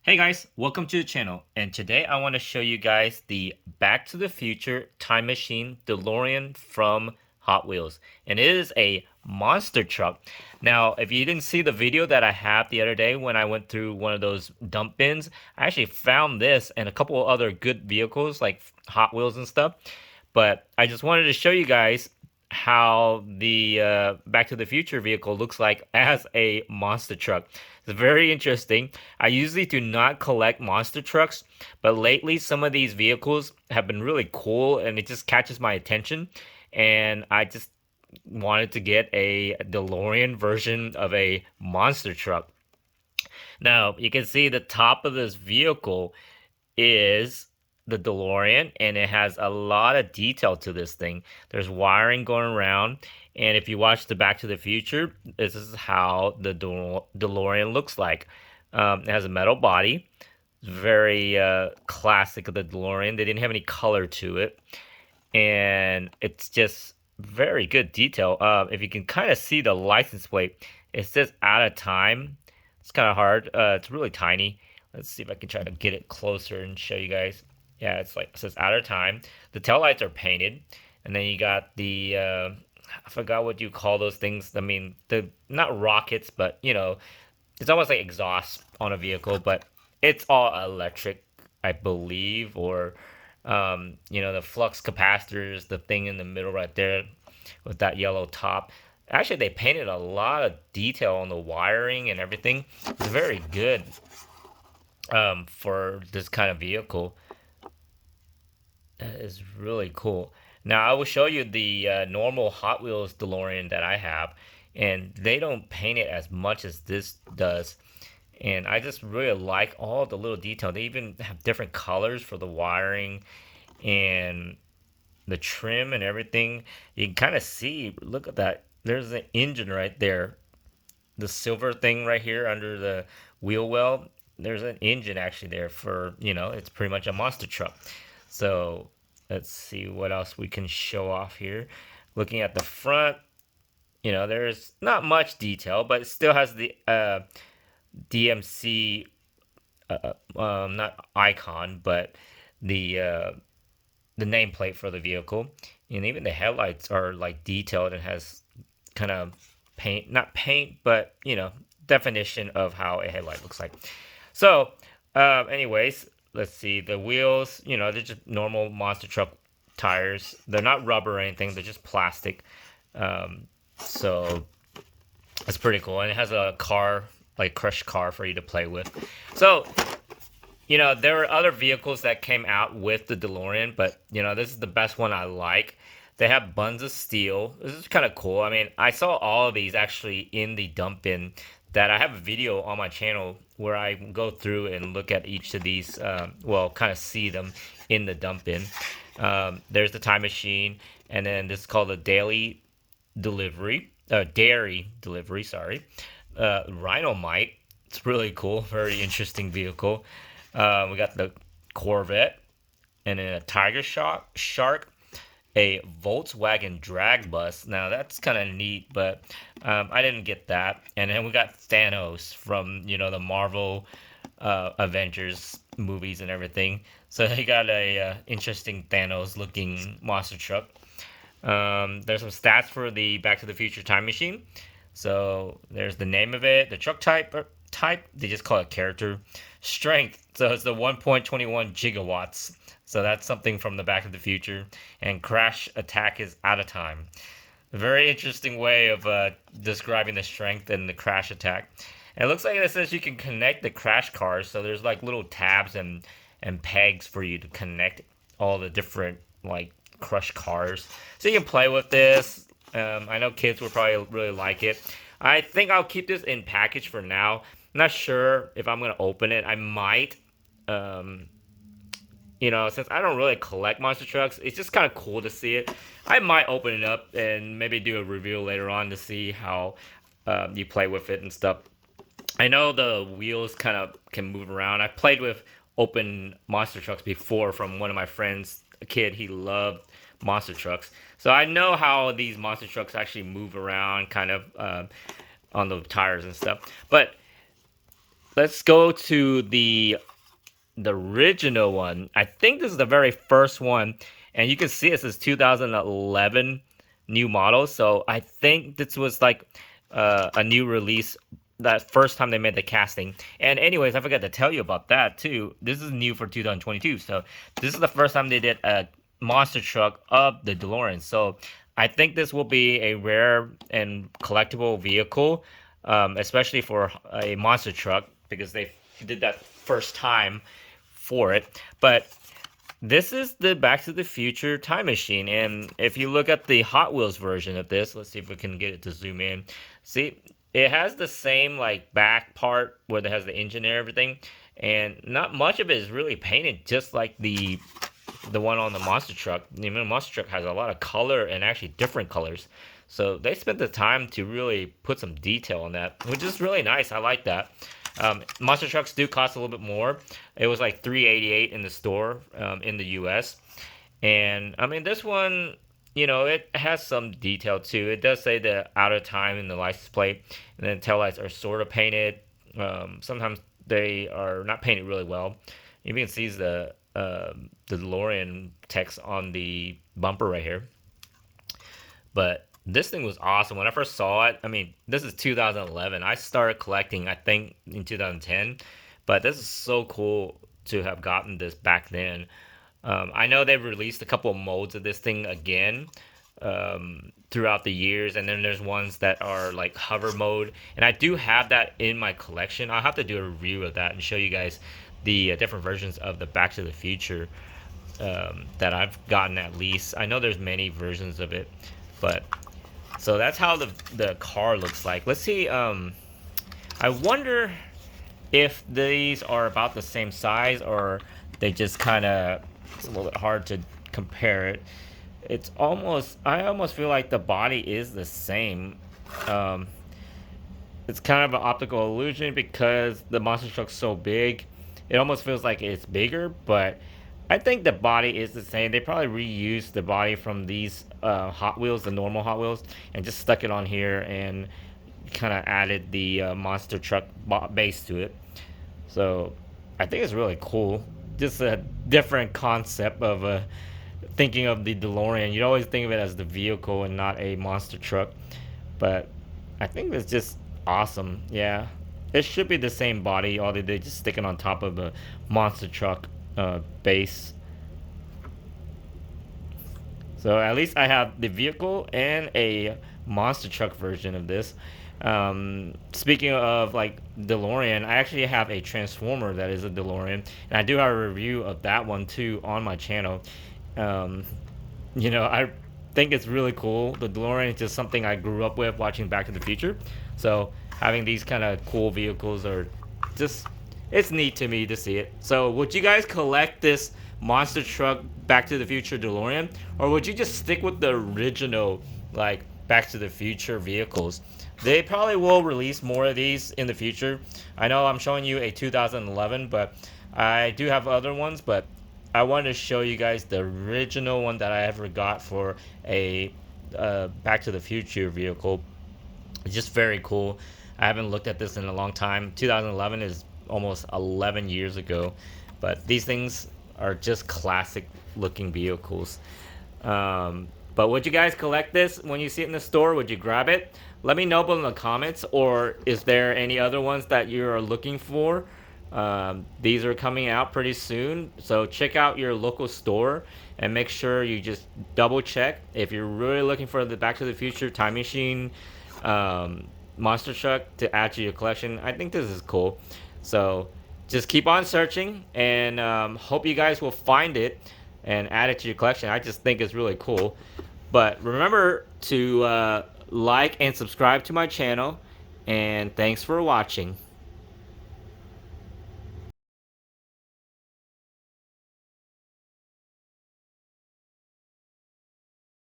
Hey guys, welcome to the channel, and today I want to show you guys the Back to the Future Time Machine DeLorean from Hot Wheels, and it is a monster truck. Now, if you didn't see the video that I had the other day when I went through one of those dump bins, I actually found this and a couple of other good vehicles like Hot Wheels and stuff, but I just wanted to show you guys how the Back to the Future vehicle looks like as a monster truck. It's very interesting. I usually do not collect monster trucks, but lately some of these vehicles have been really cool and it just catches my attention. And I just wanted to get a DeLorean version of a monster truck. Now, you can see the top of this vehicle is the DeLorean, and it has a lot of detail to this thing. There's wiring going around, and if you watch the Back to the Future, this is how the DeLorean looks like. It has a metal body, very classic of the DeLorean. They didn't have any color to it, and it's just very good detail. If you can kind of see the license plate, it says out of time. It's kind of hard. It's really tiny. Let's see if I can try to get it closer and show you guys. Yeah, it's like it says out of time. The taillights are painted, and then you got the I forgot what you call those things. I mean, the not rockets, but it's almost like exhaust on a vehicle, but it's all electric, I believe, or the flux capacitors, the thing in the middle right there with that yellow top. Actually, they painted a lot of detail on the wiring and everything. It's very good for this kind of vehicle. That is really cool. Now, I will show you the normal Hot Wheels DeLorean that I have, and they don't paint it as much as this does. And I just really like all the little detail. They even have different colors for the wiring and the trim and everything. You can kind of see, look at that. There's an engine right there. The silver thing right here under the wheel well. There's an engine actually there for, it's pretty much a monster truck. So let's see what else we can show off here. Looking at the front, there's not much detail, but it still has the DMC, not icon, but the uh, the nameplate for the vehicle, and even the headlights are like detailed and has kind of paint, not paint, but definition of how a headlight looks like. So, anyways, let's see the wheels. They're just normal monster truck tires. They're not rubber or anything. They're just plastic. So it's pretty cool, and it has a car, like crushed car, for you to play with. So there were other vehicles that came out with the DeLorean, but this is the best one I like. They have buns of steel. This is kind of cool. I mean, I saw all of these actually in the dump bin. That I have a video on my channel where I go through and look at each of these. Kind of see them in the dump bin. There's the time machine, and then this is called a dairy delivery. Sorry, Rhinomite. It's really cool. Very interesting vehicle. We got the Corvette, and then a Shark, a Volkswagen drag bus. Now that's kind of neat, but I didn't get that. And then we got Thanos from the Marvel Avengers movies and everything. So they got a interesting Thanos looking monster truck. There's some stats for the Back to the Future time machine. So there's the name of it, the truck type. They just call it character. Strength. So it's the 1.21 gigawatts. So that's something from the Back of the Future. And crash attack is out of time. A very interesting way of describing the strength and the crash attack. And it looks like it says you can connect the crash cars. So there's like little tabs and pegs for you to connect all the different like crush cars. So you can play with this. I know kids would probably really like it. I think I'll keep this in package for now. I'm not sure if I'm gonna open it. I might. Since I don't really collect monster trucks, it's just kind of cool to see it. I might open it up and maybe do a review later on to see how you play with it and stuff. I know the wheels kind of can move around. I played with open monster trucks before from one of my friends, a kid. He loved monster trucks. So I know how these monster trucks actually move around kind of on the tires and stuff. But let's go to the original one. I think this is the very first one, and you can see it says 2011 new model. So I think this was like a new release that first time they made the casting. And anyways, I forgot to tell you about that too. This is new for 2022. So this is the first time they did a monster truck of the DeLorean. So I think this will be a rare and collectible vehicle, especially for a monster truck because they did that first time for it. But this is the Back to the Future time machine, and if you look at the Hot Wheels version of this, let's see if we can get it to zoom in. See, it has the same like back part where it has the engine and everything, and not much of it is really painted, just like the one on the monster truck. The monster truck has a lot of color and actually different colors. So they spent the time to really put some detail on that, which is really nice. I like that. Monster trucks do cost a little bit more. It was like $388 in the store in the U.S. And I mean, this one, it has some detail too. It does say the out of time in the license plate, and then taillights are sort of painted. Sometimes they are not painted really well. You can see the DeLorean text on the bumper right here. But this thing was awesome. When I first saw it, I mean, this is 2011. I started collecting, I think, in 2010. But this is so cool to have gotten this back then. I know they've released a couple of modes of this thing again throughout the years. And then there's ones that are like hover mode. And I do have that in my collection. I'll have to do a review of that and show you guys the different versions of the Back to the Future that I've gotten at least. I know there's many versions of it. But so that's how the car looks like. Let's see. I wonder if these are about the same size or they just kind of. It's a little bit hard to compare it. It's almost. I almost feel like the body is the same. It's kind of an optical illusion because the monster truck's so big. It almost feels like it's bigger, but I think the body is the same. They probably reused the body from these Hot Wheels, the normal Hot Wheels, and just stuck it on here and kind of added the monster truck base to it. So I think it's really cool. Just a different concept of thinking of the DeLorean. You'd always think of it as the vehicle and not a monster truck. But I think it's just awesome. Yeah. It should be the same body, all they did just stick it on top of a monster truck base. So at least I have the vehicle and a monster truck version of this. Speaking of like DeLorean, I actually have a Transformer that is a DeLorean, and I do have a review of that one too on my channel. I think it's really cool. The DeLorean is just something I grew up with watching Back to the Future. So having these kind of cool vehicles are just, it's neat to me to see it. So would you guys collect this monster truck Back to the Future DeLorean, or would you just stick with the original like Back to the Future vehicles? They probably will release more of these in the future. I know I'm showing you a 2011, but I do have other ones, but I wanted to show you guys the original one that I ever got for a Back to the Future vehicle. It's just very cool. I haven't looked at this in a long time. 2011 is almost 11 years ago, but these things are just classic looking vehicles. But would you guys collect this when you see it in the store? Would you grab it? Let me know below in the comments, or is there any other ones that you are looking for? These are coming out pretty soon, so check out your local store and make sure you just double check if you're really looking for the Back to the Future time machine monster truck to add to your collection. I think this is cool, so just keep on searching, and hope you guys will find it and add it to your collection. I just think it's really cool. But remember to like and subscribe to my channel, and thanks for watching.